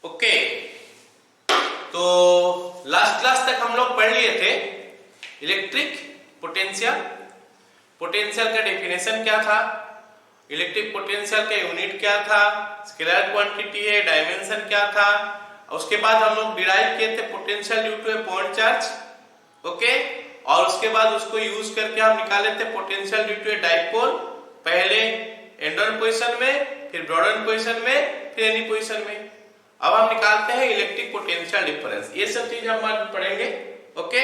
Okay, तो last class तक हम लोग पढ़ लिए थे इलेक्ट्रिक पोटेंशियल। पोटेंशियल का डेफिनेशन क्या था, इलेक्ट्रिक पोटेंशियल का यूनिट क्या था, स्केलर क्वांटिटी है, डायमेंशन क्या था। उसके बाद हम लोग डिराइव किए थे potential due to a point charge. Okay, और उसके बाद उसको यूज करके हम निकाले थे potential due to a dipole, पहले एंडोन पोजीशन में, फिर ब्रॉडन पोजीशन में, फिर एनी पोजीशन में। अब हम निकालते हैं इलेक्ट्रिक पोटेंशियल डिफरेंस। ये सब चीज हम आज पढ़ेंगे। ओके,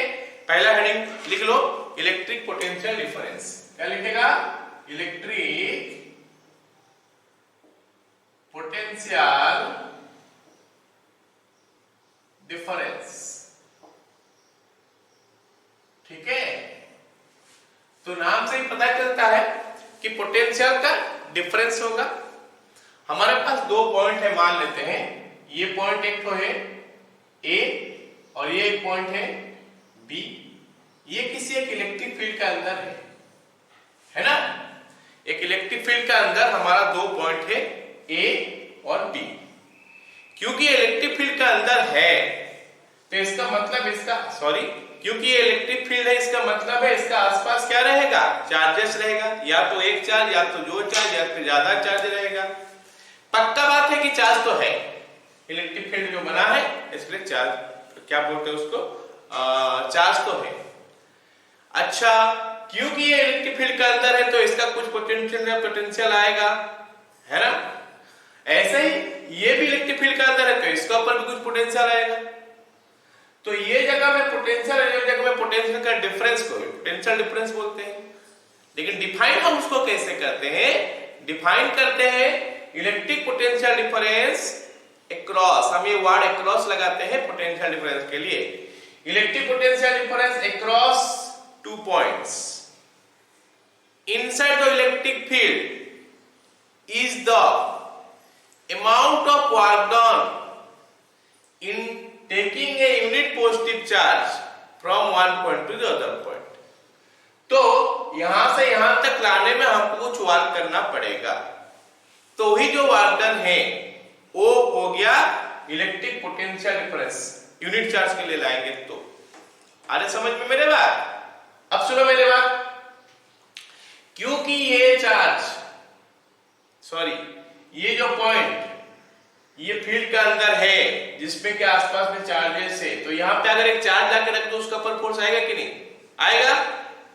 पहला हेडिंग लिख लो, इलेक्ट्रिक पोटेंशियल डिफरेंस। क्या लिखेगा? Electric potential difference. ठीक है, तो नाम से ही पता चलता है कि पोटेंशियल का डिफरेंस होगा। हमारे पास दो पॉइंट है, मान लेते हैं ये पॉइंट एक तो है ए और ये एक पॉइंट है बी। ये किसी एक इलेक्ट्रिक फील्ड का अंदर है ना। एक इलेक्ट्रिक फील्ड का अंदर हमारा दो पॉइंट है ए और बी। क्योंकि इलेक्ट्रिक फील्ड का अंदर है तो इसका मतलब क्योंकि ये इलेक्ट्रिक फील्ड है, इसका मतलब है इसका आसपास क्या रहेगा? चार्जेस रहेगा, या तो एक चार्ज, या तो दो चार्ज, या फिर ज्यादा चार्ज रहेगा। पक्का बात है कि चार्ज तो है, इलेक्ट्रिक फील्ड जो बना है इसलिए चार्ज, क्या बोलते हैं उसको, चार्ज तो है। अच्छा, क्योंकि ये इलेक्ट्रिक फील्ड का अंदर है तो इसका कुछ पोटेंशियल आएगा, है ना। ऐसे ही ये भी इलेक्ट्रिक फील्ड का अंदर है तो इसका ऊपर भी कुछ पोटेंशियल आएगा। तो ये जगह में पोटेंशियल है, ये जगह में पोटेंशियल का डिफरेंस को पोटेंशियल डिफरेंस बोलते हैं। लेकिन डिफाइन हम उसको कैसे करते हैं? डिफाइन करते हैं इलेक्ट्रिक पोटेंशियल डिफरेंस अक्रॉस। हम ये वर्ड अक्रॉस लगाते हैं पोटेंशियल डिफरेंस के लिए। Electric potential difference across two points inside the electric field is the amount of work done in taking a unit positive charge from one point to the other point। तो यहां से यहां तक लाने में हमको कुछ वर्क करना पड़ेगा, तो ही जो वर्क डन है वो हो गया electric potential difference. Unit charge के लिए लाएंगे तो आ रहे समझ में मेरे बात? अब सुनो मेरे बात, क्योंकि ये चार्ज ये जो पॉइंट ये फील्ड का अंदर है जिसमें के आसपास में चार्जेस है, तो यहां पे अगर एक चार्ज लाके रख दो उसका ऊपर फोर्स आएगा कि नहीं आएगा?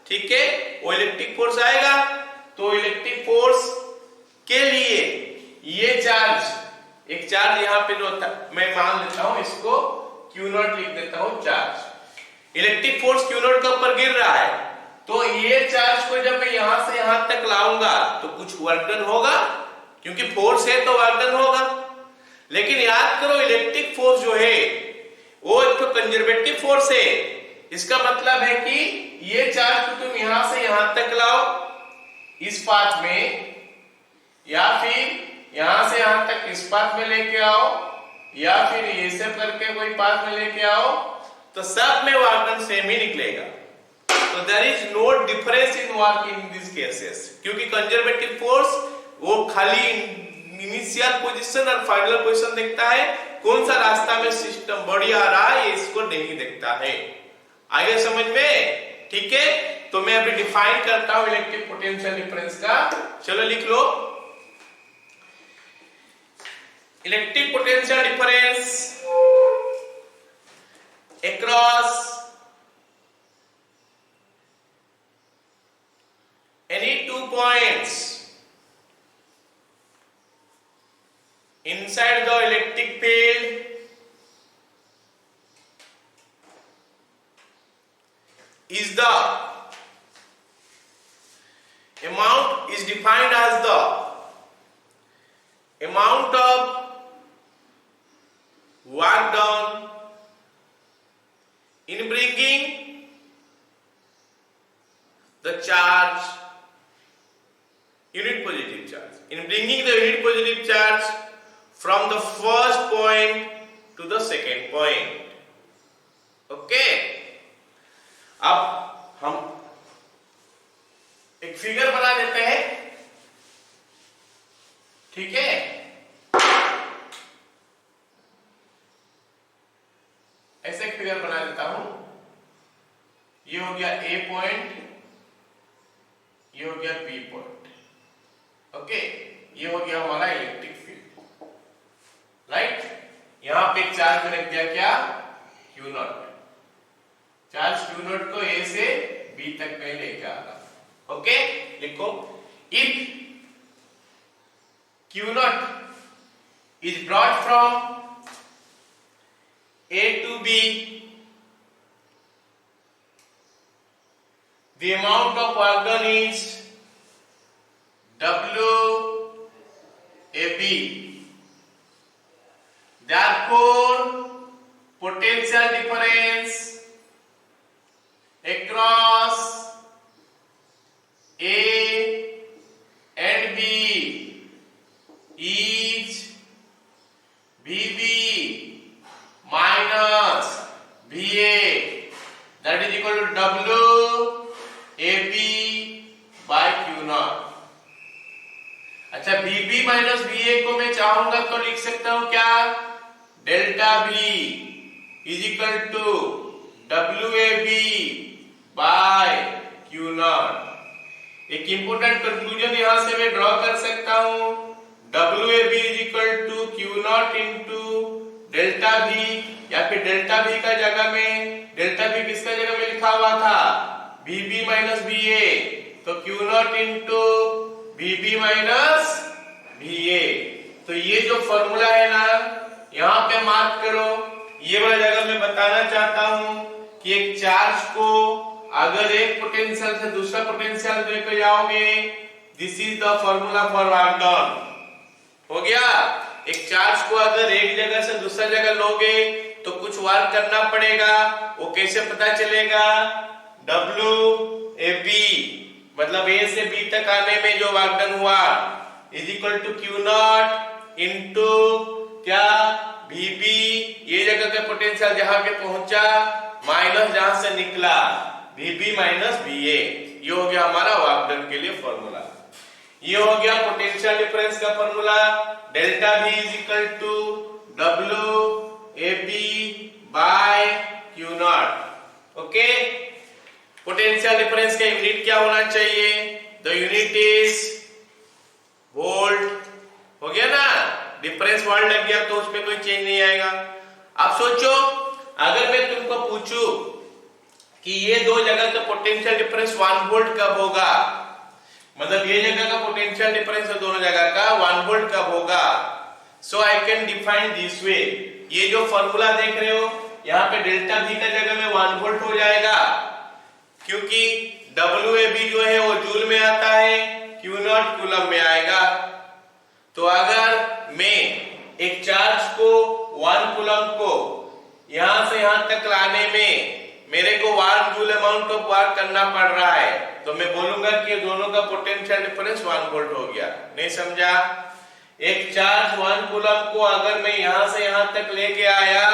ठीक है, वो इलेक्ट्रिक फोर्स आएगा। तो इलेक्ट्रिक फोर्स के लिए ये चार्ज, एक चार्ज यहां पे जो मैं मान लेता हूं इसको Q0 लिख देता हूं चार्ज। इलेक्ट्रिक फोर्स Q0 के ऊपर गिर रहा है, तो ये चार्ज को जब मैं यहां से यहां तक लाऊंगा तो कुछ वर्क डन होगा, क्योंकि फोर्स है तो वर्क डन होगा। लेकिन याद करो इलेक्ट्रिक फोर्स जो है वो एक तो कंजर्वेटिव फोर्स है। इसका मतलब है कि ये चार्ज को तुम यहां से यहां तक लाओ इस पाथ में, या फिर यहां से यहां तक इस पाथ में लेके आओ, या फिर ये सब करके कोई पाथ में लेके आओ, तो सब में वर्क डन सेम ही निकलेगा। तो there is no difference in work in this cases, क्योंकि कंजर्वेटिव फोर्स वो खाली इनिशियल पोजीशन और फाइनल पोजीशन देखता है, कौन सा रास्ता में सिस्टम बॉडी आ रहा है ये इसको नहीं देखता है। आगे समझ में? ठीक है, तो मैं अभी डिफाइन करता हूं इलेक्ट्रिक पोटेंशियल डिफरेंस का। चलो लिख लो, electric potential difference across any two points inside the electric field is the amount is defined as the amount of work done in bringing the charge, unit positive charge, in bringing the unit positive charge from the first point to the second point। Okay, अब हम एक figure बना देते हैं। ठीक है, figure बना देता हूं। ये हो गया ए पॉइंट, ये हो गया बी पॉइंट, ओके। ये हो गया हमारा इलेक्ट्रिक फील्ड, राइट। यहां पे चार्ज रख दिया क्या, Q not. Charge Q not को ए से बी तक में लेके आना, ओके। लिखो, if Q not is brought from A to B, the amount of work done is WAB. Therefore, potential difference across A and B is VB minus VA, that is equal to WAB by Q naught। अच्छा, VB minus VA को मैं चाहूंगा तो लिख सकता हूं क्या, delta V is equal to WAB by Q naught। एक इंपोर्टेंट कंक्लूजन यहां से मैं ड्रॉ कर सकता हूं, WAB is equal to Q naught into डेल्टा V, या फिर डेल्टा V का जगह में, डेल्टा V किसका जगह में लिखा हुआ था, VB माइनस VA, तो Q naught into VB minus VA। तो ये जो फॉर्मूला है ना, यहाँ पे मार्क करो। ये वाला जगह मैं बताना चाहता हूं कि एक चार्ज को अगर एक पोटेंशियल से दूसरा पोटेंशियल लेकर जाओगे, this is the formula for work done. हो गया, एक चार्ज को अगर एक जगह से दूसरा जगह लोगे तो कुछ वर्क करना पड़ेगा। वो कैसे पता चलेगा, WAB मतलब A से B तक आने में जो वर्क डन हुआ is equal to Q naught into क्या, VB, ये जगह का पोटेंशियल जहां पे पहुंचा माइनस जहां से निकला, VB माइनस VA। ये हो गया हमारा वर्क डन के लिए फॉर्मूला। ये हो गया पोटेंशियल डिफरेंस का formula, delta V is equal to WAB by Q naught, okay. Potential difference का यूनिट क्या होना चाहिए, द यूनिट इज वोल्ट। हो गया ना, डिफरेंस वर्ड लग गया तो उसमें कोई चेंज नहीं आएगा। अब सोचो, अगर मैं तुमको पूछूं कि ये दो जगह का पोटेंशियल डिफरेंस 1 वोल्ट कब होगा, मतलब ये जगह का पोटेंशियल डिफरेंस है दोनों जगह का 1 वोल्ट कब होगा, so I can define this way. ये जो फॉर्मूला देख रहे हो, यहाँ पे डेल्टा V का जगह में 1 वोल्ट हो जाएगा, क्योंकि WAB जो है वो जूल में आता है, Q नॉट कूलम में आएगा। तो अगर मैं एक चार्ज को 1 कूलम को यहां से यहां तक लाने में मेरे को 1 जूल अमाउंट ऑफ वर्क करना पड़ रहा है, तो मैं बोलूंगा कि दोनों का पोटेंशियल डिफरेंस 1 वोल्ट हो गया। नहीं समझा? एक चार्ज 1 कूलम को अगर मैं यहां से यहां तक लेके आया,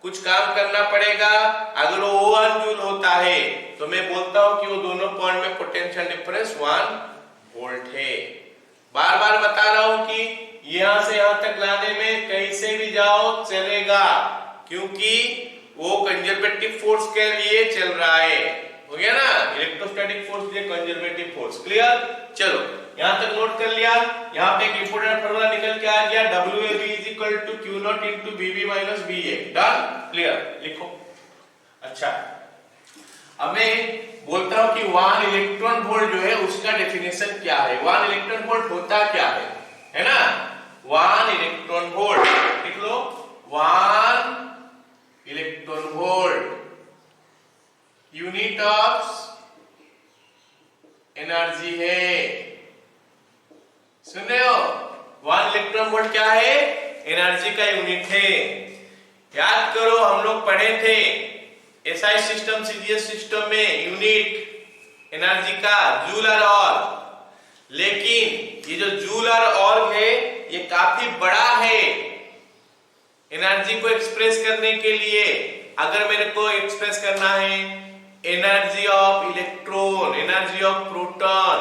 कुछ काम करना पड़ेगा। अगर वो 1 जूल होता है तो मैं बोलता हूं कि वो दोनों पॉइंट में पोटेंशियल डिफरेंस 1 वोल्ट है। बार बार बता रहा हूं कि यहां से यहां तक लाने में कहीं से भी जाओ चलेगा, क्योंकि वो कंजर्वेटिव फोर्स के लिए चल रहा है। हो गया ना, इलेक्ट्रोस्टैटिक फोर्स ये कंजर्वेटिव फोर्स। क्लियर? चलो यहां तक नोट कर लिया। यहां पे एक इंपोर्टेंट फॉर्मूला निकल के आ गया, WAB is equal to Q naught into VB minus VA। Done? Clear? लिखो। अच्छा, अब मैं बोलता हूं कि 1 इलेक्ट्रॉन वोल्ट जो है उसका डेफिनेशन क्या है। 1 इलेक्ट्रॉन वोल्ट होता क्या है ना? 1 इलेक्ट्रॉन वोल्ट लिख लो। 1 electron volt unit of energy है। सुन रहे हो? 1 इलेक्ट्रॉन वोल्ट क्या है? एनर्जी का यूनिट है। याद करो, हम लोग पढ़े थे SI सिस्टम, CGS सिस्टम में यूनिट एनर्जी का जूल और ऑर्ग। लेकिन ये जो जूल और ऑर्ग है ये काफी बड़ा है एनर्जी को एक्सप्रेस करने के लिए। अगर मेरे को एक्सप्रेस करना है energy of electron, energy of proton,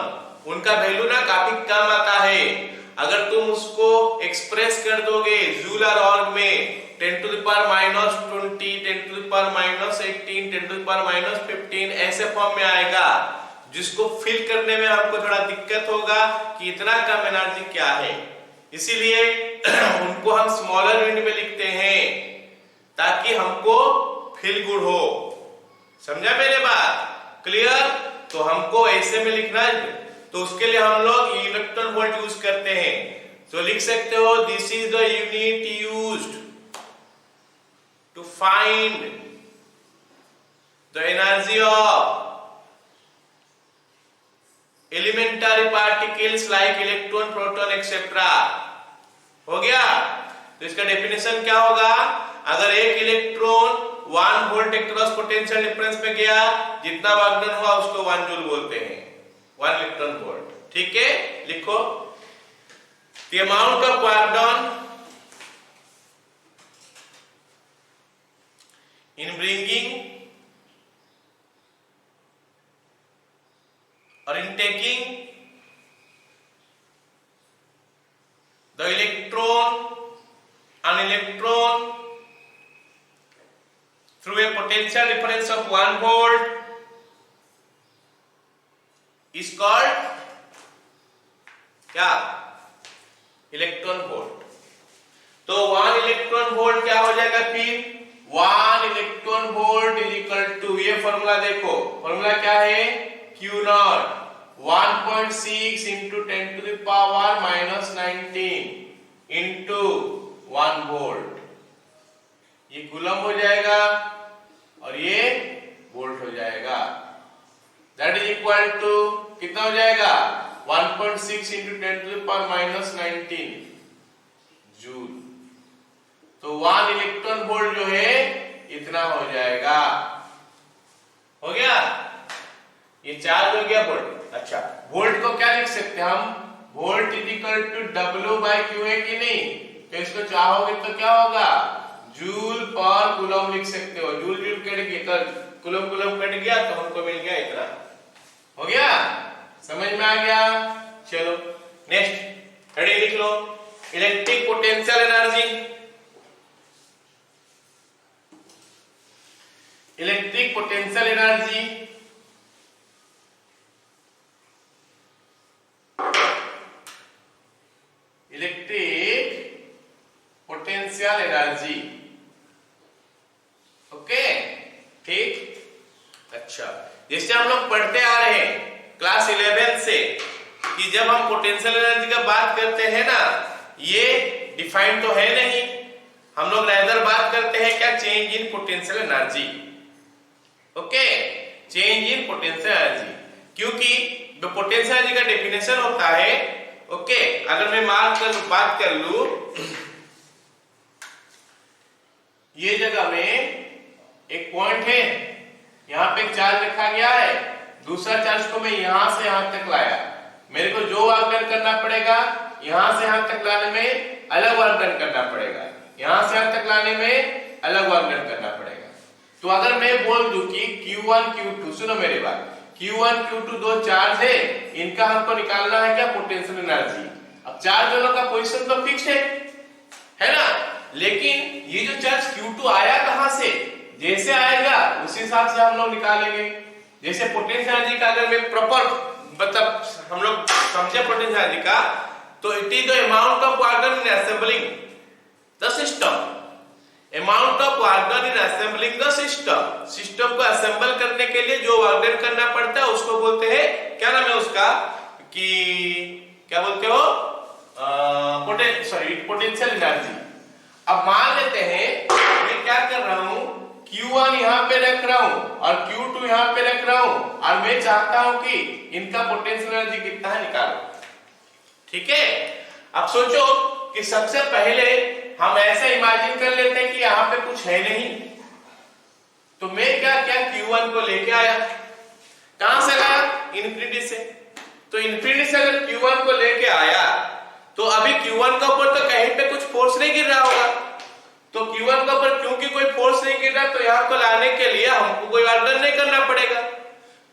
उनका वैल्यू ना काफी कम आता है। अगर तुम उसको एक्सप्रेस कर दोगे जूल और ऑर्ग में 10 to the power minus 20, 10 to the power minus 18, 10 to the power minus 15 ऐसे फॉर्म में आएगा, जिसको फिल करने में हमको थोड़ा दिक्कत होगा कि इतना कम एनर्जी क्या है, इसीलिए उनको हम स्मॉलर यूनिट में लिखते हैं ताकि हमको फील गुड हो। समझा मेरे बात? क्लियर? तो हमको ऐसे में लिखना है, तो उसके लिए हम लोग इलेक्ट्रॉन वोल्ट यूज करते हैं। तो लिख सकते हो this is the unit used to find the energy of elementary particles like electron, proton etcetera. हो गया? तो इसका डेफिनेशन क्या होगा? अगर एक electron 1 volt across potential difference में गया, जितना वागडन हुआ उसको 1 जूल बोलते हैं, 1 इलेक्ट्रॉन वोल्ट। ठीक है, लिखो the amount of work done in bringing or in taking the electron, an electron through a potential difference of 1 volt is called क्या? Electron volt. तो 1 इलेक्ट्रॉन वोल्ट क्या हो जाएगा फिर? 1 electron volt is equal to, ये formula देखो, formula क्या है? Q naught 1.6 into 10 to the power minus 19 into 1 volt. ये कूलम हो जाएगा और ये वोल्ट हो जाएगा। दैट इज इक्वल टू कितना हो जाएगा? 1.6 into 10 to the power minus 19 joule. तो 1 इलेक्ट्रॉन वोल्ट जो है इतना हो जाएगा। हो गया? ये चार्ज हो गया वोल्ट। अच्छा, वोल्ट को क्या लिख सकते हैं हम? Volt is equal to W by Q है कि नहीं? तो इसको चाहोगे तो क्या होगा? जूल पर कूलम लिख सकते हो। जूल जूल कट गया, कूलम कूलम कट गया तो हमको मिल गया इतना। हो गया? समझ में आ गया? चलो नेक्स्ट हेडिंग लिख लो, electric potential energy. Electric potential energy electric potential energy. Okay, ठीक। अच्छा, जैसे हम लोग पढ़ते आ रहे हैं क्लास 11 से कि जब हम पोटेंशियल एनर्जी का बात करते हैं ना, ये डिफाइंड तो है नहीं, हम लोग रेदर बात करते हैं क्या? Change in potential energy. Okay, change in potential energy, क्योंकि जो पोटेंशियल एनर्जी का डेफिनेशन होता है, ओके, अगर मैं बात कर लू, ये जगह में एक पॉइंट है, यहां पे चार्ज रखा गया है, दूसरा चार्ज को मैं यहां से यहां तक लाया, मेरे को जो वर्क डन करना पड़ेगा यहां से यहां तक लाने में अलग वर्क डन करना पड़ेगा, यहां से यहां तक लाने में अलग वर्क डन करना पड़ेगा। तो अगर मैं बोल दूं कि Q1 Q2, सुनो मेरी बात, Q1 Q2 दो चार्ज है, इनका हमको निकालना है क्या? Potential energy. अब चार्ज दोनों का पोजीशन तो फिक्स है ना, लेकिन ये जो चार्ज Q2 आया कहां से? जैसे आएगा उसी हिसाब से हम लोग निकालेंगे। जैसे पोटेंशियल एनर्जी का अगर मैं प्रॉपर मतलब हम लोग समझे पोटेंशियल एनर्जी का, तो it is the amount of work done in assembling the system. Amount of work done in assembling the system. System को असेंबल करने के लिए जो वर्क डन करना पड़ता है उसको बोलते हैं, क्या नाम है उसका, कि क्या बोलते हो? Potential energy. अब मान लेते हैं मैं क्या कर रहा हूं, Q1 यहां पे रख रहा हूं और Q2 यहां पे रख रहा हूं, और मैं चाहता हूं कि इनका पोटेंशियल एनर्जी कितना है निकालो। ठीक है, अब सोचो कि सबसे पहले हम ऐसे इमेजिन कर लेते हैं कि यहां पे कुछ है नहीं, तो मैं क्या Q1 को लेके आया, कहां से लाया? इन्फिनिटी से। तो इन्फिनिटी से अगर Q1 को लेके आया तो अभी Q1 के ऊपर तो कहीं पे कुछ फोर्स नहीं गिर रहा होगा, तो Q1 के ऊपर क्योंकि कोई फोर्स नहीं गिर रहा, तो यहां को लाने के लिए हमको कोई वर्क डन नहीं करना पड़ेगा,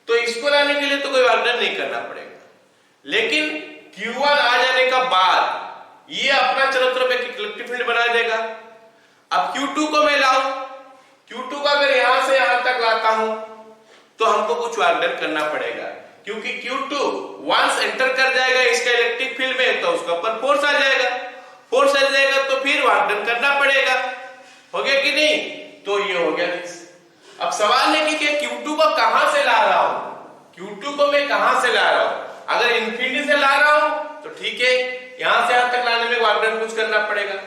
तो इसको लाने के लिए तो कोई वर्क डन नहीं करना पड़ेगा। लेकिन Q1 आ जाने का बाद ये अपना चारों तरफ एक इलेक्ट्रिक फील्ड बना देगा। अब Q2 को मैं लाऊं, Q2 को अगर यहां से यहां तक लाता हूं तो हमको कुछ वर्क डन करना पड़ेगा, क्योंकि Q2 वंस एंटर कर जाएगा इसका इलेक्ट्रिक फील्ड में तो उसका ऊपर फोर्स आ जाएगा, फोर्स आ जाएगा तो फिर वर्क डन करना पड़ेगा। हो गया कि नहीं? तो ये हो गया। अब सवाल है कि Q2 को कहां से ला रहा हूं, Q2 को मैं कहां से ला रहा हूं? अगर इंफिनिटी से ला रहा हूं तो ठीक है, यहां से यहां तक लाने में वर्क डन कुछ करना पड़ेगा।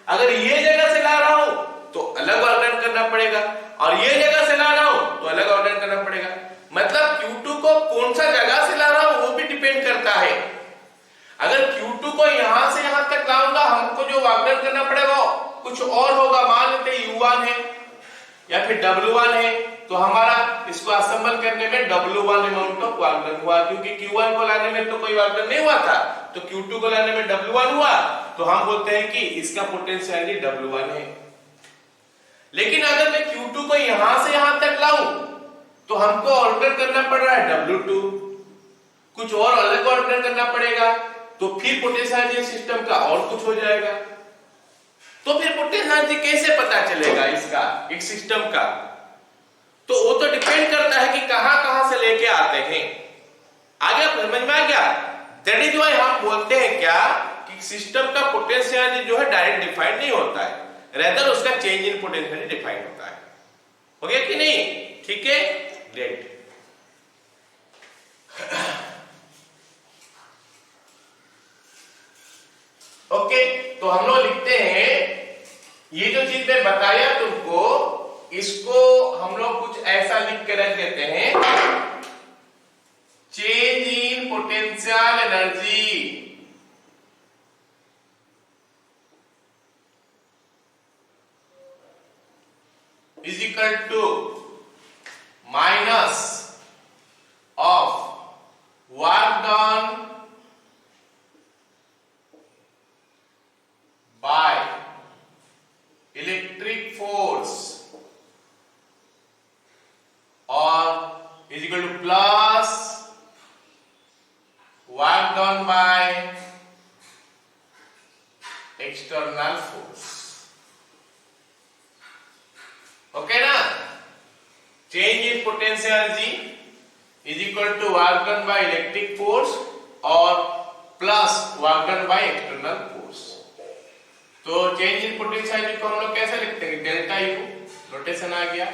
अगर ये जगह से ला रहा हूं तो अलग वर्क डन करना पड़ेगा, और ये जगह से ला रहा हूं तो अलग वर्क डन करना पड़ेगा। मतलब Q2 को कौन सा जगह से ला रहा हूं वो भी डिपेंड करता है। अगर Q2 को यहां से यहां तक लाऊंगा, हमको जो वर्क डन करना पड़ेगा कुछ और होगा। मान लेते U1 है या फिर W1 है, तो हमारा इसको असेंबल करने में W1 amount of work done हुआ, क्योंकि Q1 को लाने में तो कोई वर्क डन नहीं हुआ था, तो Q2 को लाने में W1 हुआ, तो हम बोलते हैं कि इसका पोटेंशियल W1 है। लेकिन अगर मैं Q2 को यहां से यहां तक लाऊं तो हमको ऑर्डर करना पड़ रहा है W2, कुछ और अलग ऑर्डर करना पड़ेगा, तो फिर पोटेंशियल सिस्टम का और कुछ हो जाएगा। तो फिर पोटेंशियल कैसे पता चलेगा इसका, एक सिस्टम का? तो वो तो डिपेंड करता है कि कहां से लेके आते हैं। आगे समझ में आ गया? दैट इज व्हाई हम बोलते हैं क्या कि सिस्टम का पोटेंशियल जो है डायरेक्ट डिफाइंड नहीं होता है, रेदर उसका चेंज इन पोटेंशियल डिफाइंड होता है। हो गया कि नहीं? ठीक है, ग्रेट। ओके, तो हम लोग लिखते हैं ये जो चीज मैं बताया तुमको, इसको हम लोग कुछ ऐसा लिख के रख देते हैं, change in potential energy is equal to minus of work done by electric force और is equal to plus work done by external force. Okay ना? Change in potential energy is equal to work done by electric force और plus work done by external force. तो change in potential energy को हम लोग कैसे लिखते हैं? Delta U, notation आ गया,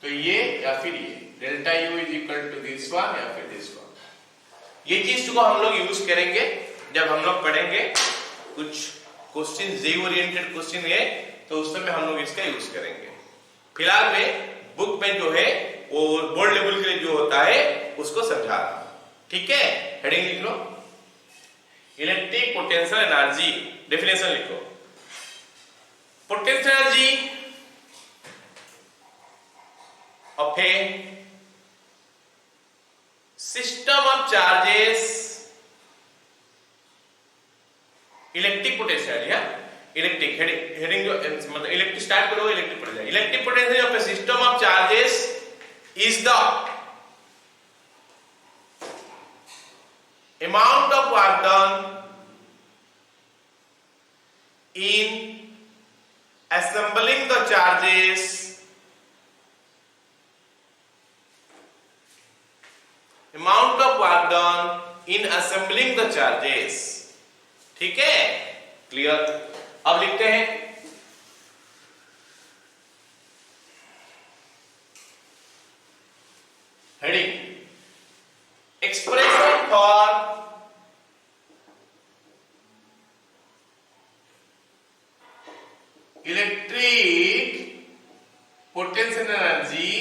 तो ये या फिर ये delta U is equal to this one या फिर दिस वन। ये चीज को हम लोग यूज करेंगे जब हम लोग पढ़ेंगे कुछ क्वेश्चन जे ओरिएंटेड क्वेश्चन है, तो उस समय हम लोग इसका यूज करेंगे। फिलहाल में बुक में जो है वो बोर्ड लेवल के लिए जो होता है उसको समझा रहा हूं। ठीक है, हेडिंग लिख लो, इलेक्ट्रिक पोटेंशियल एनर्जी, डेफिनेशन लिखो। Potential energy of a system of charges, electric potential या इलेक्ट्रिक हेडिंग जो मतलब इलेक्ट्रिक स्टार्ट करो, electric potential, electric potential of A system of charges is the amount of work done in assembling the charges amount of work done in assembling the charges। ठीक है, clear? अब लिखते हैं heading expression for electric potential energy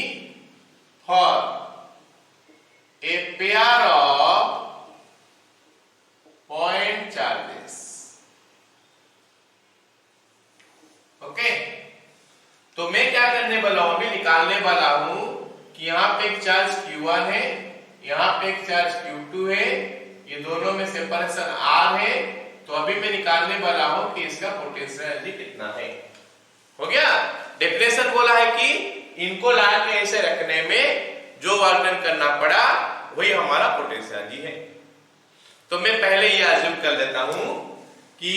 for a pair of point charges। Okay, तो मैं क्या करने वाला हूं, अभी निकालने वाला हूं कि यहां पे एक चार्ज Q1 है, यहां पे एक चार्ज Q2 है, ये दोनों में सेपरेशन R है, तो अभी मैं निकालने वाला हूं कि इसका पोटेंशियल एनर्जी कितना है। हो गया? डेफिनेशन बोला है कि इनको ला के ऐसे रखने में जो वर्क डन करना पड़ा वही हमारा पोटेंशियल एनर्जी है। तो मैं पहले ये अज्यूम कर लेता हूं कि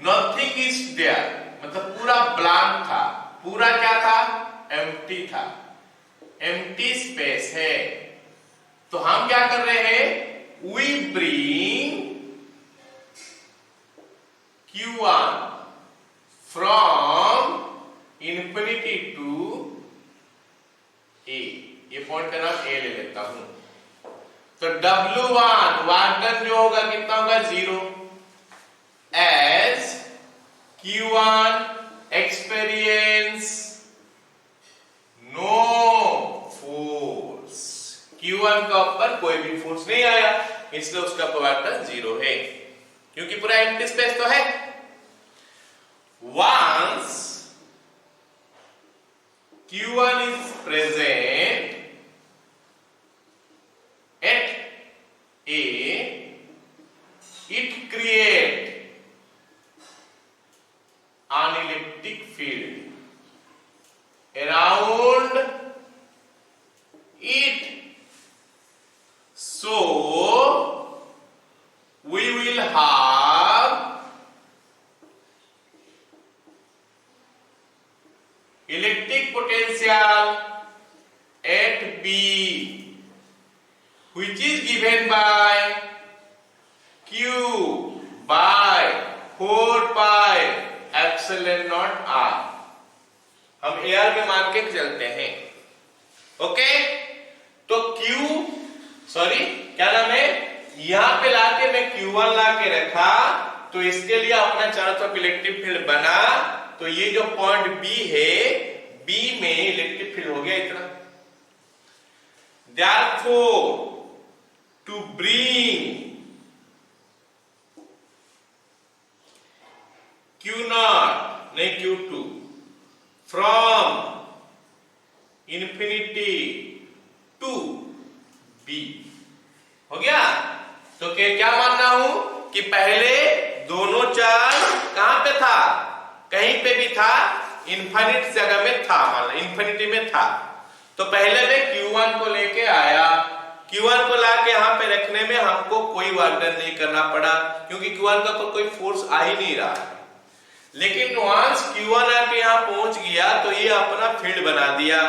नथिंग इज देयर, मतलब पूरा ब्लैंक था, पूरा क्या था, एम्प्टी था, एम्प्टी स्पेस है। तो हम क्या कर रहे हैं, we bring Q1 from infinity to A, ये पॉइंट का नाम ए ले लेता हूं। तो W1 वार्टन जो होगा कितना होगा, 0, as Q1 experience no force, Q1 का ऊपर कोई भी फोर्स नहीं आया, इसलिए उसका वार्टन 0 है, क्योंकि पूरा एम्प्टी स्पेस तो है। Once Q1 is present at A, it creates an electric field around it. So we will have electric potential at B, which is given by Q by 4 pi epsilon naught R। हम AR में मान के चलते हैं, okay. तो क्या नाम है, यहां पे लाके मैं Q1 लाके रखा, तो इसके लिए अपना चारों तरफ इलेक्ट्रिक फील्ड बना। तो ये जो पॉइंट B है, B में इलेक्ट्रिक फील्ड हो गया इतना। Therefore, to bring Q0 नहीं Q2 from infinity to B, हो गया। तो क्या मानना हूं कि पहले दोनों चार्ज कहां पे था, कहीं पे भी था, इनफिनिट जगह में था, मान लो इनफिनिटी में था। तो पहले मैं Q1 को लेके आया, Q1 को लाके यहाँ पे रखने में हमको कोई वर्क नहीं करना पड़ा, क्योंकि Q1 का तो कोई फोर्स आ ही नहीं रहा। लेकिन वंस Q1 आके यहाँ पहुंच गया तो ये अपना फील्ड बना दिया।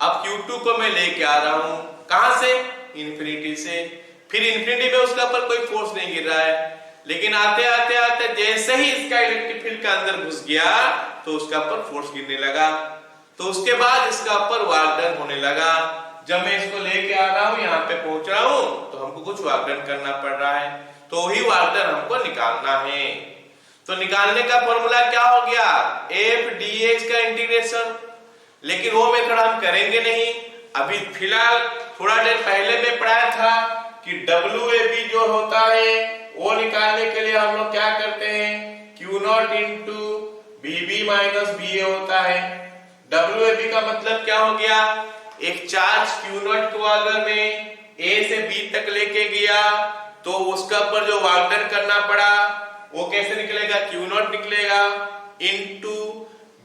अब Q2 को मैं लेके आ रहा हूं, कहां से, इनफिनिटी से। फिर इनफिनिटी में उसका पर कोई फोर्स नहीं गिर रहा है, लेकिन आते आते आते जैसे ही इसका इलेक्ट्रिक फील्ड का अंदर घुस गया तो उसका पर फोर्स गिरने लगा। तो उसके बाद इसका ऊपर वर्क डन होने लगा। जब मैं इसको लेके आ रहा हूं, यहाँ पे पहुंच रहा हूं, तो हमको कुछ वर्क डन करना पड़ रहा है, तो वही वर्क डन हमको निकालना है। तो निकालने का फॉर्मूला क्या हो गया, एफ dx का इंटीग्रेशन। लेकिन वो मेथड हम करेंगे नहीं, अभी फिलहाल थोड़ा देर पहले मैं पढ़ाया था कि WAB जो होता है वो निकालने के लिए हम लोग क्या करते हैं, Q0 into BB minus BA होता है। WAB का मतलब क्या हो गया, एक चार्ज Q0 को अगर मैं A से B तक लेके गया तो उसका पर जो वर्क डन करना पड़ा वो कैसे निकलेगा, Q0 निकलेगा इंटू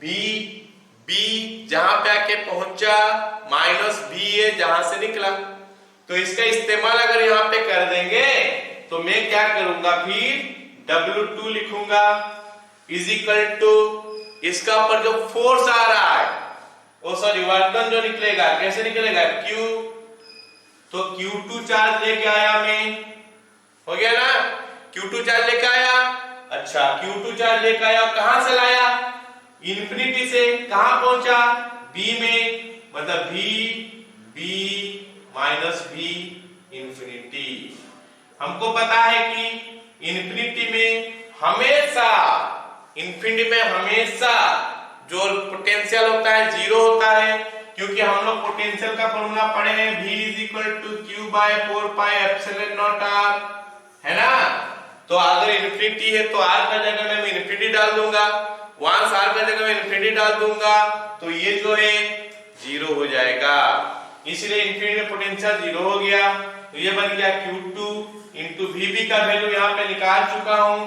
B जहां पे आके पहुंचा माइनस BA जहां से निकला। तो इसका इस्तेमाल अगर यहाँ पे कर देंगे तो मैं क्या करूंगा, फिर W2 लिखूंगा इज इक्वल टू इसका ऊपर जो फोर्स आ रहा है, ओ सॉरी वर्क डन जो निकलेगा कैसे निकलेगा, Q। तो Q2 चार्ज लेके आया मैं, हो गया ना, Q2 चार्ज लेके आया। अच्छा, Q2 चार्ज लेके आया, कहां से लाया, इन्फिनिटी से, कहां पहुंचा, B में, मतलब B माइनस B इंफिनिटी। हमको पता है कि इंफिनिटी में हमेशा जो पोटेंशियल होता है 0 होता है, क्योंकि हम लोग पोटेंशियल का फॉर्मूला पढ़े हैं, V is equal to Q by 4 pi epsilon naught R, है ना। तो अगर इंफिनिटी है तो R का जगह में मैं इंफिनिटी डाल दूंगा, वहां R का जगह में इंफिनिटी डाल दूंगा, तो ये जो है 0 हो जाएगा। इसलिए इंफिनिटी में पोटेंशियल 0 हो गया। तो ये बन गया Q2 इंटू VB का वैल्यू यहाँ पे निकाल चुका हूं,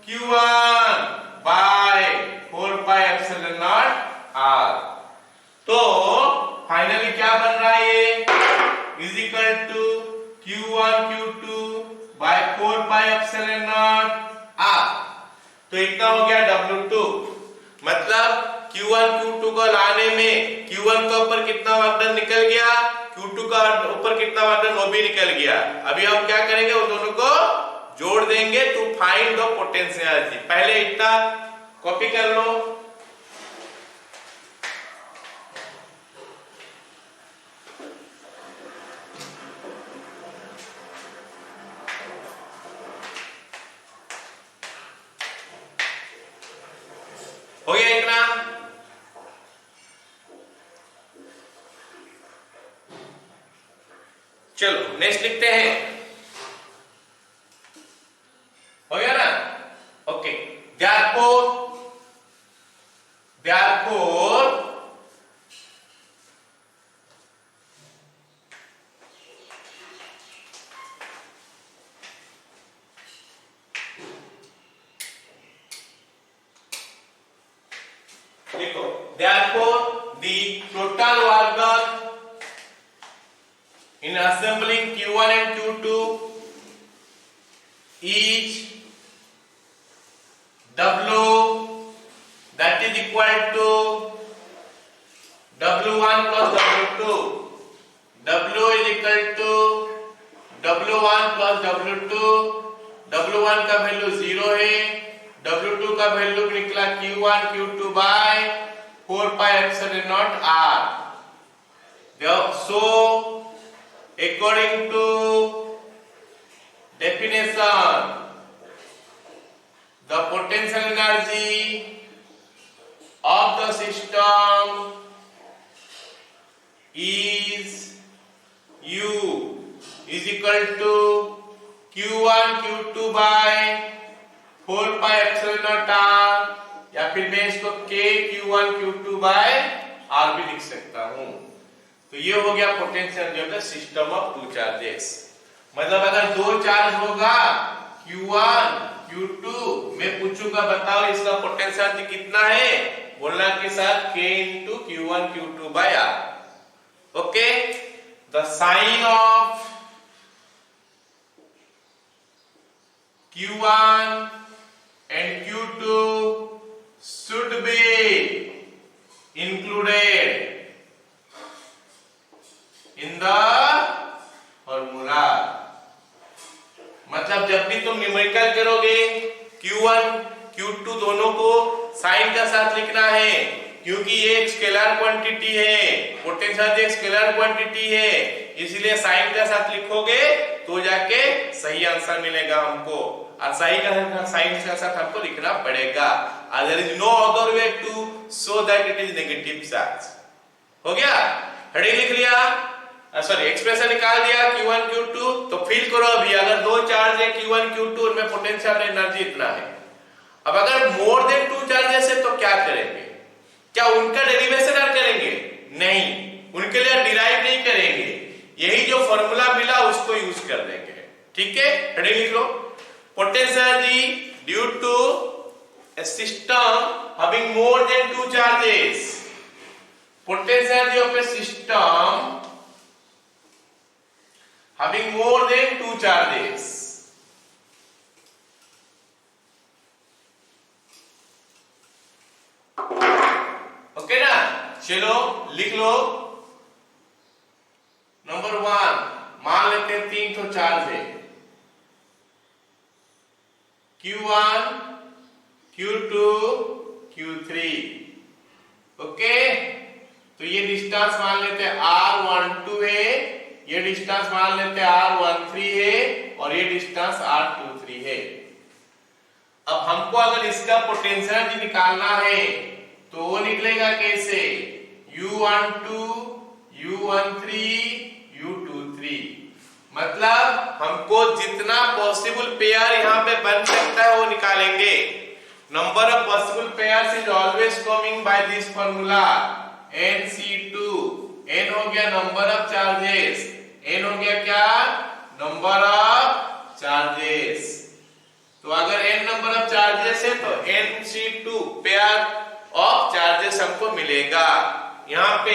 Q1 by 4 pi epsilon naught R। तो फाइनली क्या बन रहा है, ये is equal to Q1 Q2 by 4 pi epsilon naught R। तो इतना हो गया W2। मतलब Q1 Q2 को लाने में Q1 के ऊपर कितना वर्क डन निकल गया, Q2 का ऊपर कितना वर्क डन वो भी निकल गया। अभी हम क्या करेंगे, उन दोनों को जोड़ देंगे to find the potential energy. पहले इतना कॉपी कर लो। हो गया इतना? चलो नेक्स्ट लिखते हैं। हो गया ना? ओके, therefore देखो, therefore the total work done in assembling Q1 and Q2 is W, that is equal to W1 plus W2. W is equal to W1 plus W2. W1 का वैल्यू 0 है, W2 का value निकला Q1 Q2 by 4 pi epsilon naught R. So according to definition, the potential energy of the system is U is equal to Q1 Q2 by 4 pi epsilon naught R, या फिर मैं इसको K Q1 Q2 by R भी लिख सकता हूं। तो ये हो गया potential energy of the system of two charges. मतलब अगर दो चार्ज होगा Q1 Q2, मैं पूछूंगा बताओ इसका पोटेंशियल एनर्जी कितना है, बोलना के साथ K into Q1 Q2 by R। Okay, the sign of Q1 and Q2 should be included in the formula। मतलब जब भी तुम न्यूमेरिकल करोगे Q1 Q2 दोनों को साइन का साथ लिखना है, क्योंकि ये एक स्केलर क्वांटिटी है, पोटेंशियल एक स्केलर क्वांटिटी है, इसलिए साइन का साथ लिखोगे तो जाके सही आंसर मिलेगा हमको, और सही का साइन के साथ हमको लिखना पड़ेगा। There is no other way to show that it is negative charge. हो गया? हेडिंग लिख लिया, सॉरी एक्सप्रेशन निकाल दिया Q1 Q2। तो फील करो अभी, अगर दो चार्ज है Q1 Q2 उनमें पोटेंशियल एनर्जी इतना है। अब अगर मोर देन टू चार्जेस है तो क्या करेंगे? क्या उनका डेरिवेशन करेंगे? नहीं, उनके लिए डिराइव नहीं करेंगे, यही जो फॉर्मूला मिला उसको यूज कर देंगे। ठीक है, हेडिंग लिख लो, potential energy due to a system having more than two charges, potential energy of a system having more than two charges okay ना? चलो लिख लो। नंबर 1, मान लेते हैं 3 तो चार्ज है, Q1 Q2 Q3। ओके, तो ये डिस्टेंस मान लेते हैं R12 है, ये डिस्टेंस मान लेते हैं R13 है, और ये डिस्टेंस R23 है। अब हमको अगर इसका पोटेंशियल एनर्जी निकालना है तो वो निकलेगा कैसे? U12 U13 U23। मतलब हमको जितना पॉसिबल पेयर यहाँ पे बन सकता है वो निकालेंगे। Number of possible pairs is always coming by this formula NC2। n हो गया नंबर ऑफ चार्जेस, n हो गया क्या? Number of charges. तो अगर n नंबर ऑफ चार्जेस है तो NC2 पेयर ऑफ चार्जेस हमको मिलेगा। यहाँ पे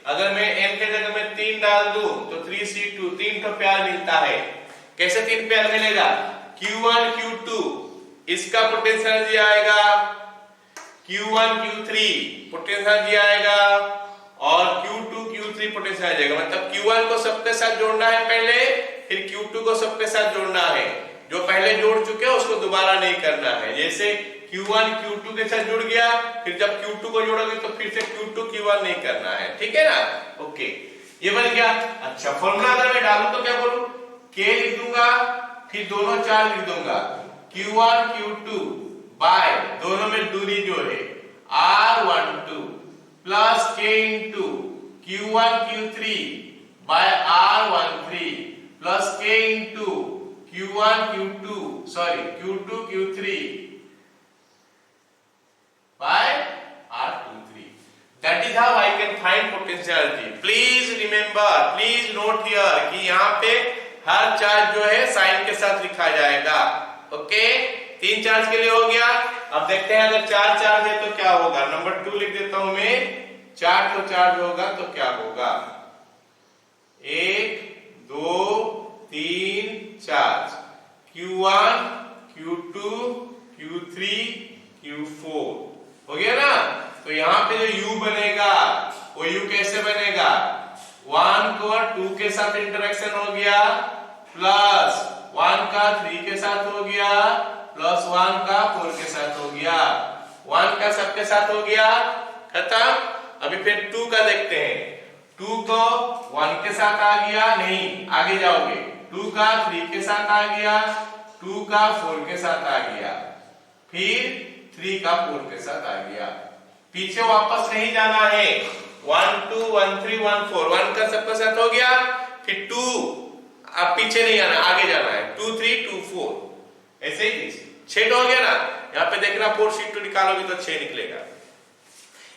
अगर मैं n के जगह में 3 डाल दूं तो 3C2 3 तो पेयर मिलता है। कैसे 3 पेयर मिलेगा? Q1 Q2 इसका पोटेंशियल एनर्जी आएगा Q1 Q3 पोटेंशियल जी आएगा और Q2 Q3 पोटेंशियल आ जाएगा। मतलब Q1 को सबके साथ जोड़ना है पहले, फिर Q2 को सबके साथ जोड़ना है। जो पहले जोड़ चुके हैं उसको दोबारा नहीं करना है। जैसे Q1 Q2 के साथ जुड़ गया, फिर जब Q2 को जोड़ोगे तो फिर से Q2 Q1 नहीं करना है, ठीक है ना। ओके, ये बन गया। अच्छा, फॉर्मूला अगर मैं डालूं तो क्या बोलूं, K लिख दूंगा, फिर दोनों चार्ज लिख दूंगा, Q1 Q2 बाय दोनों में दूरी जो है R12 plus K into Q1 Q3 बाय R13 plus K into Q1 Q2 sorry Q2 Q3 by R23. That is how I can find potentiality. Please remember, please note here कि यहाँ पे हर charge जो है साइन के साथ लिखा जाएगा। ओके, 3 चार्ज के लिए हो गया। अब देखते हैं अगर 4 चार्ज है तो क्या होगा। नंबर 2 लिख देता हूं मैं। 4 तो चार्ज होगा तो क्या होगा, 1 2 3 charge, Q1 Q2 Q3 Q4 हो गया ना। तो यहाँ पे जो U बनेगा वो U कैसे बनेगा, 1 को 2 के साथ इंटरेक्शन हो गया, प्लस 1 का 3 के साथ हो गया, प्लस 1 का 4 के साथ हो गया, 1 का सबके साथ हो गया, खत्म। अभी फिर 2 का देखते हैं। 2 को 1 के साथ आ गया, नहीं आगे जाओगे, 2 का 3 के साथ आ गया, 2 का 4 के साथ आ गया, फिर 3 का 4 के साथ आ गया। पीछे वापस नहीं जाना है, 1 2 1 3 1 4, 1 का सबके साथ हो गया, फिर 2, अब पीछे नहीं आना, आगे जाना है, 2 3 2 4, ऐसे ही 6 हो गया ना। यहाँ पे देखना 4 शीट निकालोगे तो 6 निकलेगा।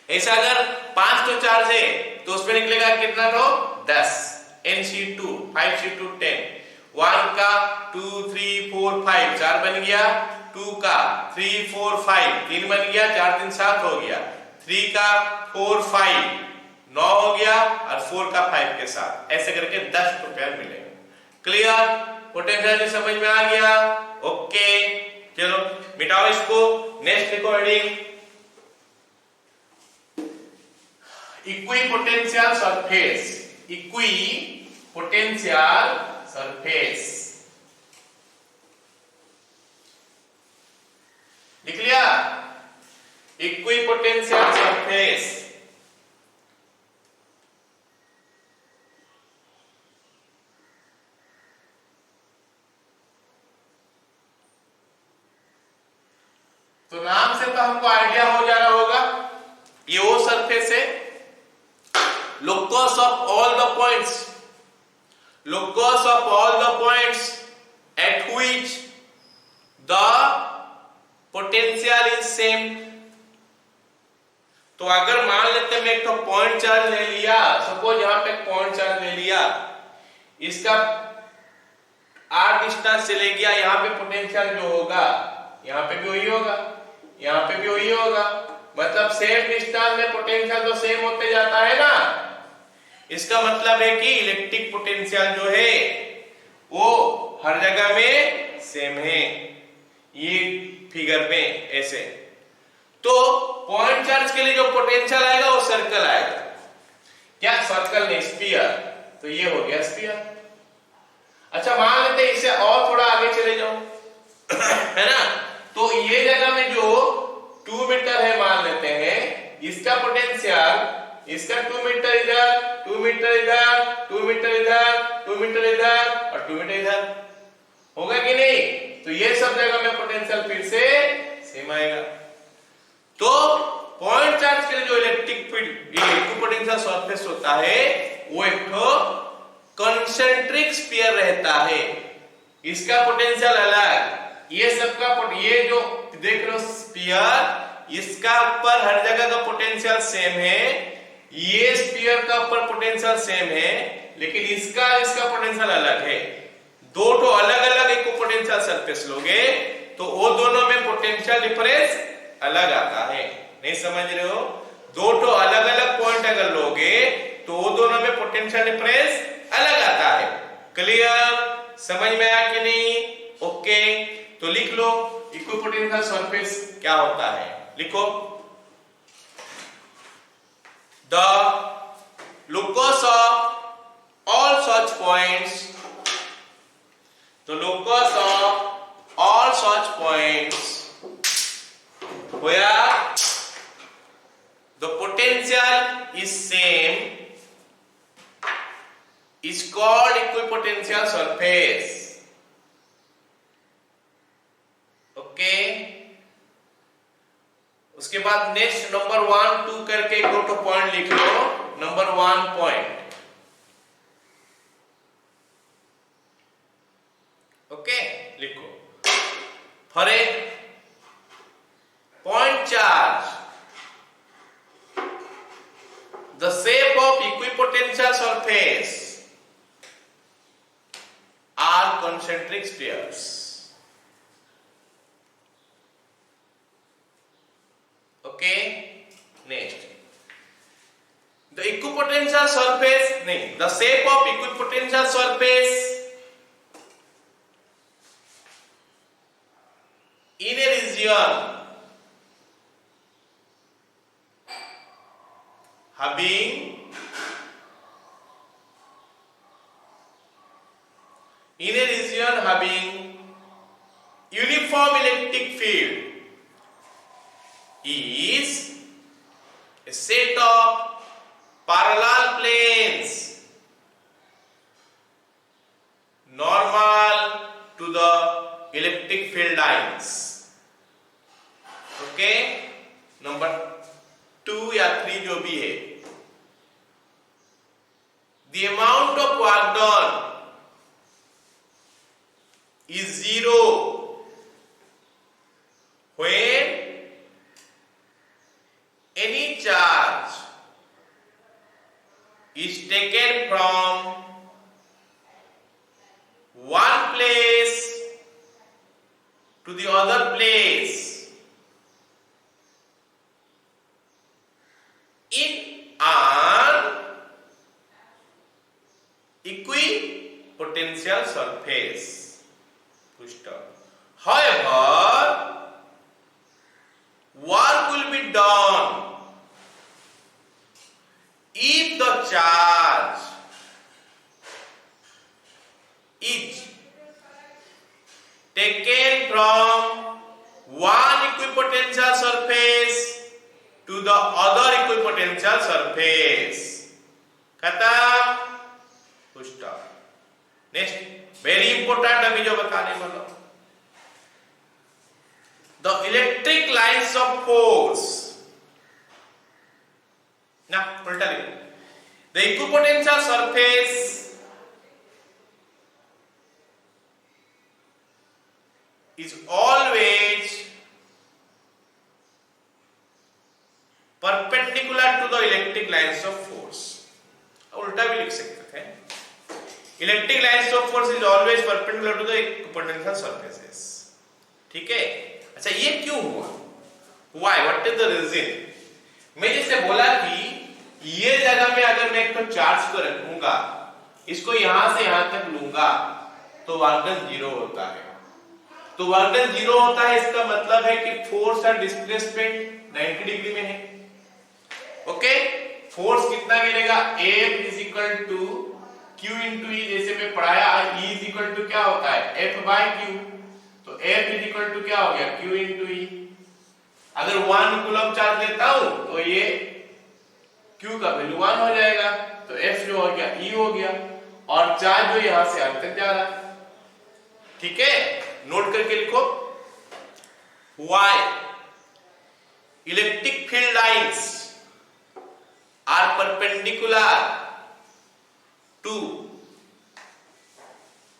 ऐसा अगर 5 तो चार्ज है तो उसमें निकलेगा कितना, तो 10, n शीट 2 5 शीट 2 10, 1 का 2 3 4 5 4 बन गया, 2 का 3 4 5 3 बन गया, 4 3 7 हो गया, 3 का 4 5 9 हो गया, और 4 का 5 के साथ ऐसे करके 10 पेयर मिलेगा। क्लियर, पोटेंशियल समझ में आ गया। ओके, चलो मिटाओ इसको। Next recording, equipotential surface, equipotential surface लिख लिया। इक्विपोटेंशियल सरफेस तो नाम से तो हमको आइडिया हो जा रहा होगा, ये वो सरफेस है locus of all the points, locus of all the points at which the potential is same। तो अगर मान लेते मैं एक तो पॉइंट चार्ज ले लिया, सपोज यहाँ पे पॉइंट चार्ज ले लिया, इसका r डिस्टेंस चले गया, यहाँ पे पोटेंशियल जो होगा यहाँ पे भी वही होगा, यहाँ पे भी वही होगा, मतलब सेम डिस्टेंस में पोटेंशियल तो सेम होते जाता है ना। इसका मतलब है कि इलेक्ट्रिक पोटेंशियल जो है वो हर जगह में सेम है, ये फिगर में ऐसे। तो पॉइंट चार्ज के लिए जो पोटेंशियल आएगा वो सर्कल आएगा, क्या सर्कल नहीं स्फीयर, तो ये हो गया स्फीयर। अच्छा, मान लेते हैं इसे और थोड़ा आगे चले जाओ है ना। तो ये जगह में जो 2 मीटर है मान लेते हैं, इसका पोटेंशियल, इसका 2 मीटर इधर, 2 मीटर इधर, 2 मीटर इधर, 2 मीटर इधर और 2 मीटर इधर, होगा कि नहीं। तो ये सब जगह में पोटेंशियल फिर से सेम आएगा। तो पॉइंट चार्ज के लिए जो इलेक्ट्रिक फील्ड इक्विपोटेंशियल सरफेस होता है वो एक तो कंसेंट्रिक स्फीयर रहता है, इसका पोटेंशियल अलग, ये सबका ये जो देख रहे हो स्फीयर, इसका ऊपर हर जगह का पोटेंशियल सेम है, ये स्फीयर का ऊपर पोटेंशियल सेम है, लेकिन इसका पोटेंशियल अलग है। दो तो अलग अलग इक्विपोटेंशियल सरफेस लोगे तो वो दोनों में पोटेंशियल डिफरेंस अलग आता है, नहीं समझ रहे हो। दो तो अलग अलग पॉइंट अगर लोगे तो वो दोनों में पोटेंशियल डिफरेंस अलग आता है। क्लियर, समझ में आया कि नहीं। ओके, तो लिख लो इक्विपोटेंशियल सरफेस क्या होता है, लिखो The locus of all such points, the locus of all such points where the potential is same is called equipotential surface. Okay, उसके बाद नेक्स्ट नंबर 1 2 करके एक दो पॉइंट लिख लो. नंबर 1 पॉइंट, ओके लिखो. For a point charge the shape of equipotential surface are concentric spheres. Okay, next, the equipotential surface, the shape of equipotential surface in a region having uniform electric field is a set of parallel planes normal to the electric field lines. Okay, number 2 या 3 जो भी है, the amount of work done is zero when any charge is taken from one place to the other place in an equipotential surface. However, work will be done if the charge is taken from one equipotential surface to the other equipotential surface. खत्म. Next, very important, अभी जो बताने वाला, the electric lines of force, ना उल्टा लिखो, the equipotential surface is always perpendicular to the electric lines of force. उल्टा भी लिख सकते हैं, electric lines of force is always perpendicular to the equipotential surfaces. ठीक है, अच्छा ये क्यों हुआ, why, what is the reason? मैं जैसे बोला कि ये जगह में अगर मैं एक तो चार्ज को रखूंगा, इसको यहां से यहां तक लूंगा, तो वर्क डन 0 होता है. तो वर्क डन 0 होता है, इसका मतलब है कि फोर्स और डिस्प्लेसमेंट 90 डिग्री में है. ओके, फोर्स कितना मिलेगा, F is equal to Q into E, जैसे मैं पढ़ाया, E इज इक्वल टू क्या होता है, F बाय Q. तो F इज इक्वल टू क्या हो गया, Q इंटू E. अगर 1 कूलम चार्ज लेता हूं तो ये Q का वैल्यू 1 हो जाएगा, तो F जो हो गया E हो गया, और चार्ज जो यहां से अंत तक जा रहा है. ठीक है, नोट करके लिखो, why electric field lines are perpendicular to,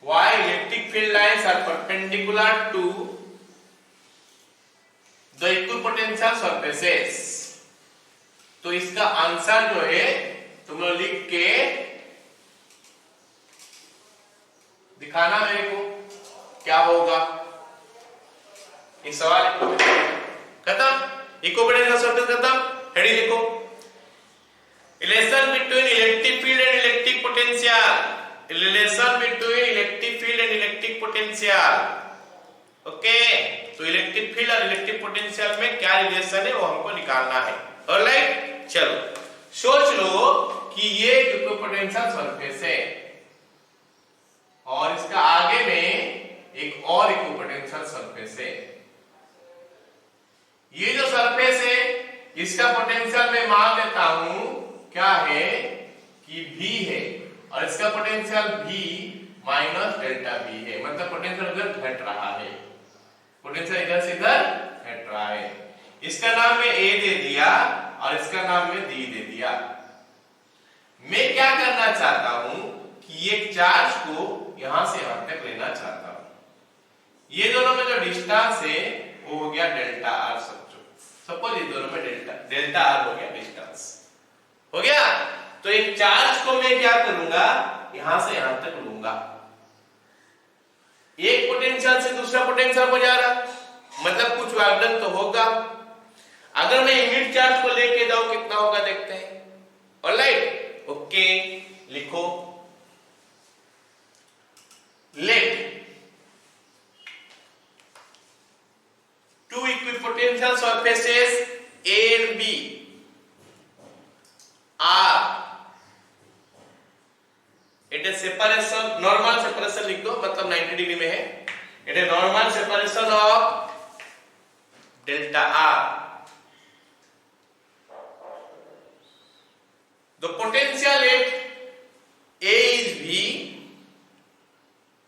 why electric field lines are perpendicular to the equipotential surfaces. तो इसका आंसर जो है तुम लोग लिख के दिखाना मेरे को, क्या होगा. एक सवाल खत्म, इक्विपोटेंशियल सरफेस खत्म. हेडिंग लिखो, relation between electric field and electric potential. Relation between electric field and electric potential. Okay, तो इलेक्ट्रिक फील्ड और इलेक्ट्रिक पोटेंशियल में क्या रिलेशन है वो हमको निकालना है. ऑलराइट, चलो सोच लो कि ये इक्विपोटेंशियल सरफेस है और इसका आगे में एक और इक्विपोटेंशियल सरफेस है। ये जो सरफेस है इसका पोटेंशियल मैं मान लेता हूं क्या है कि V है और इसका potential V minus delta V है, मतलब पोटेंशियल इधर घट रहा है, पोटेंशियल इधर से इधर घट रहा है। इसका नाम मैं A दे दिया और इसका नाम मैं D दे दिया। मैं क्या करना चाहता हूं कि ये चार्ज को यहां से यहां तक लेना चाहता हूं। ये दोनों में जो डिस्टेंस है वो हो गया डेल्टा R। सपोज ये दोनों में डेल्टा R हो गया डिस्टेंस, हो गया। तो एक चार्ज को मैं क्या करूंगा, यहां से यहां तक लूंगा। एक पोटेंशियल से दूसरा पोटेंशियल हो जा रहा, मतलब कुछ वर्क डन तो होगा। अगर मैं यूनिट चार्ज को लेके जाऊं कितना होगा देखते हैं। ऑलराइट, ओके, लिखो late two equipotential surfaces A and B are at a separation, normal separation लिख दो, मतलब 90 डिग्री में है, at a normal separation of delta R. The potential at A is V,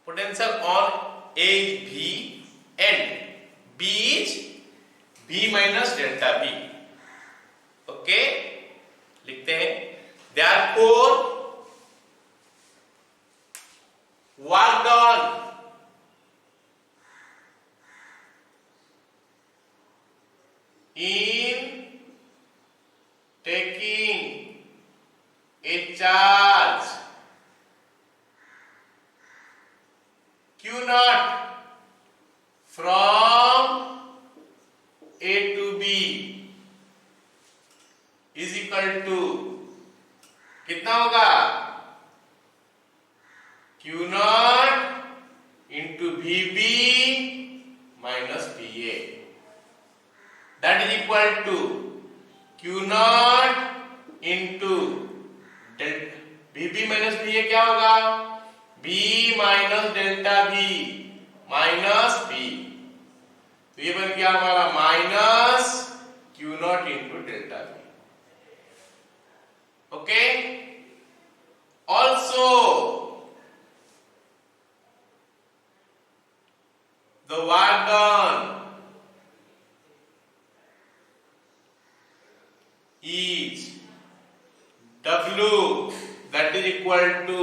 potential on A is V and B is V minus delta V. Okay, लिखते हैं therefore work done in taking a charge Q naught from A to B is equal to कितना होगा, Q naught into VB minus VA, that is equal to Q naught into VB minus VA क्या होगा, B minus delta V minus B, तो ये बन गया हमारा minus Q naught into डेल्टा V। Okay, also the work done is W, that is equal to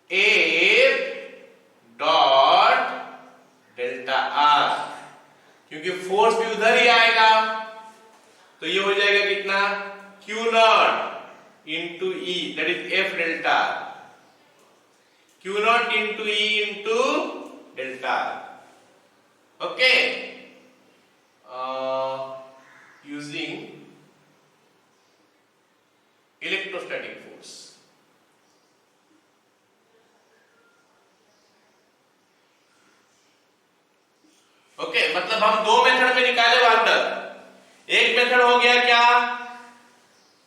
A dot delta R, क्योंकि force भी उधर ही आएगा, तो ये हो जाएगा कितना, Q naught into E, that is F delta, Q naught into E into delta. Okay, using electrostatic force. Okay, मतलब हम दो मेथड में निकाले वर्क डन। एक मेथड हो गया क्या,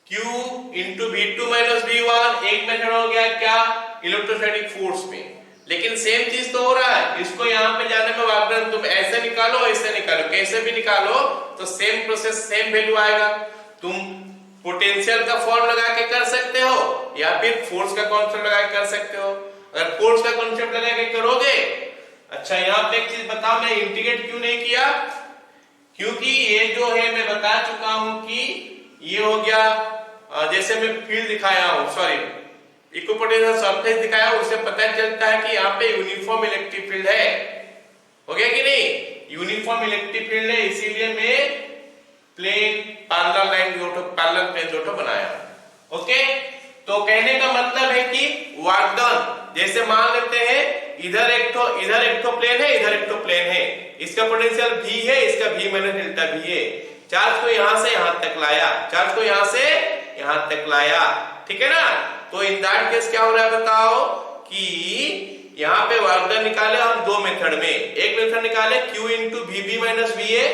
Q into V2 minus V1, एक मेथड हो गया क्या, इलेक्ट्रोस्टैटिक फोर्स में। लेकिन सेम चीज तो हो रहा है, इसको यहां पे जाने में वर्क डन तुम ऐसे निकालो ऐसे निकालो, कैसे भी निकालो तो सेम प्रोसेस सेम वैल्यू आएगा। तुम पोटेंशियल का फॉर्म लगा के कर सकते हो या फिर फोर्स का कॉन्सेप्ट लगा के कर सकते हो। अगर फोर्स का कॉन्सेप्ट लगा के करोगे, अच्छा यहां पे एक चीज बताओ, मैं इंटीग्रेट क्यों नहीं किया, क्योंकि ये जो है मैं बता चुका हूं कि ये हो गया जैसे मैं फील्ड दिखाया हूं, सॉरी इक्विपोटेंशियल सरफेस दिखाया, उससे पता चलता है कि यहाँ पे यूनिफॉर्म इलेक्ट्रिक फील्ड है। हो गया कि नहीं, यूनिफॉर्म इलेक्ट्रिक फील्ड है, इसीलिए मैं plane parallel line parallel plane जो बनाया। ओके, तो कहने का मतलब है कि वर्क डन, जैसे मान लेते हैं इधर एक तो प्लेन है, इधर एक तो प्लेन है, इसका पोटेंशियल V है, इसका V माइनस डेल्टा V है। चार्ज को यहां से यहां तक लाया, चार्ज को यहां से यहां तक लाया, ठीक है ना। तो इन दैट केस क्या हो रहा है बताओ कि यहाँ पे वर्क डन निकाले हम दो मेथड में। एक मेथड निकाले Q into VB minus VA,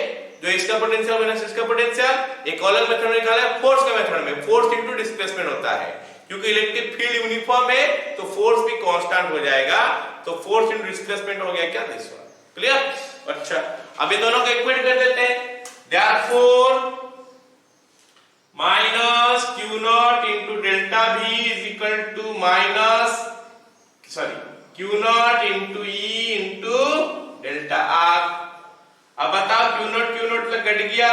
जो इसका पोटेंशियल माइनस इसका पोटेंशियल, एक अलग मेथड में निकाला है फोर्स का मेथड में, फोर्स इनटू डिस्प्लेसमेंट होता है, क्योंकि इलेक्ट्रिक फील्ड यूनिफॉर्म है तो फोर्स भी कांस्टेंट हो जाएगा, तो फोर्स इनटू डिस्प्लेसमेंट हो गया क्या, दिस वन। क्लियर? अच्छा, अब ये दोनों को इक्वेट कर देते हैं। Therefore minus Q naught into delta भी is equal to Q naught into E into delta R. अब बताओ क्यू नॉट लग कट गया,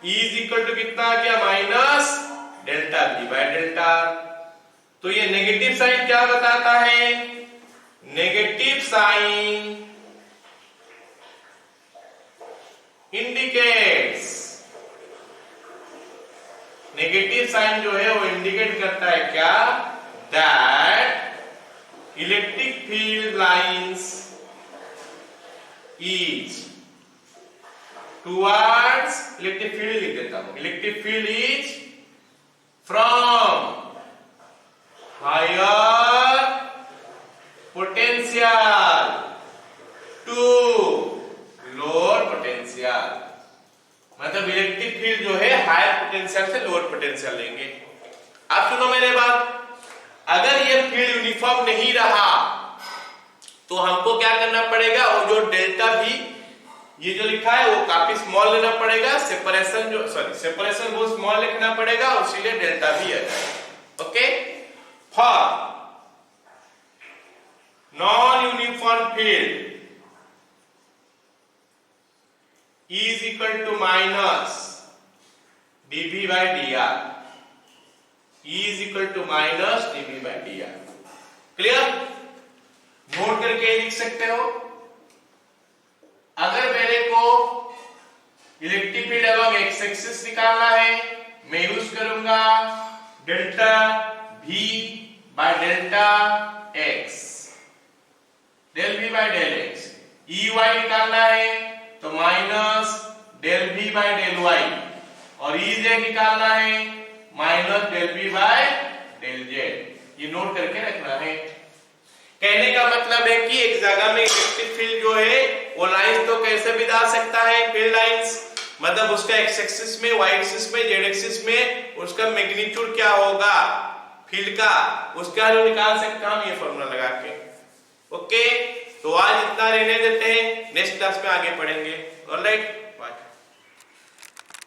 ई इज इक्वल टू कितना आ गया, minus delta V by delta R. तो ये नेगेटिव साइन क्या बताता है, negative sign indicates, negative sign जो है वो इंडिकेट करता है क्या, that electric field lines is towards, electric field लिख देता हूं, electric field is from higher potential to lower potential. मतलब इलेक्ट्रिक फील्ड जो है हायर पोटेंशियल से लोअर पोटेंशियल लेंगे। अब सुनो मेरे बात, अगर ये फील्ड यूनिफॉर्म नहीं रहा तो हमको क्या करना पड़ेगा, वो जो डेल्टा भी ये जो लिखा है वो काफी स्मॉल लेना पड़ेगा, सेपरेशन वो स्मॉल लिखना पड़ेगा, इसीलिए डेल्टा भी आ जाएगा। Okay, for non uniform field is equal to minus dV by dr, is equal to minus dV by dr। Clear? Note करके लिख सकते हो, अगर मेरे को electric field along X axis निकालना है, मैं यूज करूंगा delta V by delta x, del V by del x। EY निकालना है तो minus del V by del y, और EZ निकालना है minus del V by del Z। ये नोट करके रखना है। कहने का मतलब है कि एक जगह में इलेक्ट्रिक फील्ड जो है वो लाइंस तो कैसे भी डाल सकता है, फील्ड लाइंस, मतलब उसका एक्स एक्सिस में, वाई एक्सिस में, जेड एक्सिस में उसका मैग्नीट्यूड क्या होगा फील्ड का, उसका जो निकाल सकते हैं हम ये फॉर्मूला लगा के। ओके, तो आज इतना रहने देते हैं, नेक्स्ट क्लास में आगे पढ़ेंगे। ऑलराइट।